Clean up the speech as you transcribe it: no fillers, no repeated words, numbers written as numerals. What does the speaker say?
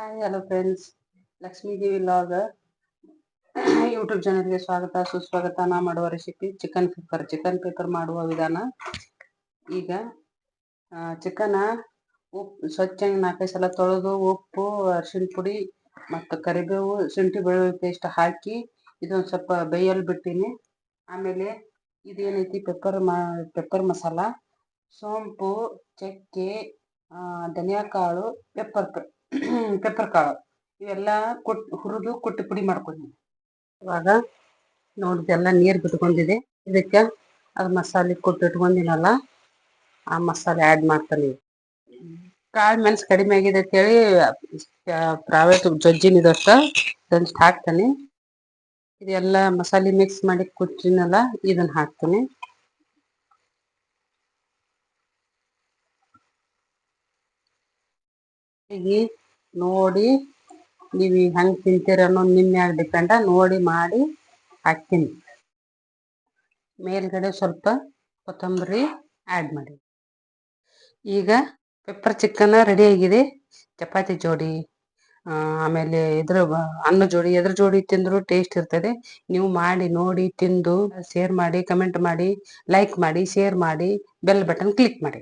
Hi hello friends, Lakshmi Devi log YouTube ಚಾನಲ್ಗೆ ಸ್ವಾಗತ ಸುಸ್ವಾಗತ. ನಾ ಮಾಡುವ ರೆಸಿಪಿ ಚಿಕನ್ ಪೆಪ್ಪರ್ ಮಾಡುವ ವಿಧಾನ. ಈಗ ಚಿಕನ್ ಉಪ್ಪು ಸ್ವಚ್ಛ 4-5 ಸಲ ತೊಳೆದು ಉಪ್ಪು, ಅರಿಶಿನ ಪುಡಿ ಮತ್ತು ಕರಿಬೇವು, ಶುಂಠಿ ಬೆಳ್ಳುಳ್ಳಿ ಪೇಸ್ಟ್ ಹಾಕಿ ಇದೊಂದು ಸ್ವಲ್ಪ ಬೇಯಲು ಬಿಟ್ಟಿನಿ. ಆಮೇಲೆ ಇದೇನೈತಿ ಪೆಪ್ಪರ್ ಮಸಾಲ, ಸೋಂಪು, ಚಕ್ಕೆ, ಧನಿಯಾ ಕಾಳು, ಪೆಪ್ಪರ್ ಕಾಳು ಇವೆಲ್ಲ ಹುರಿದು ಕುಟ್ಟಿ ಪುಡಿ ಮಾಡ್ಕೊಂಡಿನಿ. ಇವಾಗ ನೋಡಿದೆಲ್ಲ ನೀರು ಬಿಟ್ಕೊಂಡಿದೆ. ಇದಕ್ಕೆ ಅದು ಮಸಾಲೆ ಕೊಟ್ಟಿಟ್ಕೊಂಡಿನಲ್ಲ ಆ ಮಸಾಲೆ ಆ್ಯಡ್ ಮಾಡ್ತಾನೆ. ಕಾಳು ಮೆಣಸು ಕಡಿಮೆ ಆಗಿದೆ ಅಂತೇಳಿ ಪ್ರೈವೇಟ್ ಜಜ್ಜಿನಿದಷ್ಟ ಇದೊಂದು ಹಾಕ್ತಾನೆ. ಇದೆಲ್ಲ ಮಸಾಲೆ ಮಿಕ್ಸ್ ಮಾಡಿ ಕುಟ್ಟಿನಲ್ಲ ಇದನ್ನ ಹಾಕ್ತಾನೆ. ಈಗ ನೋಡಿ ನೀವು ಹೆಂಗೆ ತಿಂತೀರ ಅನ್ನೋದು ನಿಮ್ಮ ಮ್ಯಾಗ ಡಿಪೆಂಡ. ನೋಡಿ ಮಾಡಿ ಹಾಕ್ತೀನಿ. ಮೇಲ್ಗಡೆ ಸ್ವಲ್ಪ ಕೊತ್ತಂಬರಿ ಆ್ಯಡ್ ಮಾಡಿ. ಈಗ ಪೆಪ್ಪರ್ ಚಿಕನ್ ರೆಡಿ ಆಗಿದೆ. ಚಪಾತಿ ಜೋಡಿ ಆಮೇಲೆ ಅನ್ನ ಜೋಡಿ ಎದ್ರ ಜೋಡಿ ತಿಂದರೂ ಟೇಸ್ಟ್ ಇರ್ತದೆ. ನೀವು ಮಾಡಿ ನೋಡಿ ತಿಂದು ಶೇರ್ ಮಾಡಿ, ಕಮೆಂಟ್ ಮಾಡಿ, ಲೈಕ್ ಮಾಡಿ, ಶೇರ್ ಮಾಡಿ, ಬೆಲ್ ಬಟನ್ ಕ್ಲಿಕ್ ಮಾಡಿ.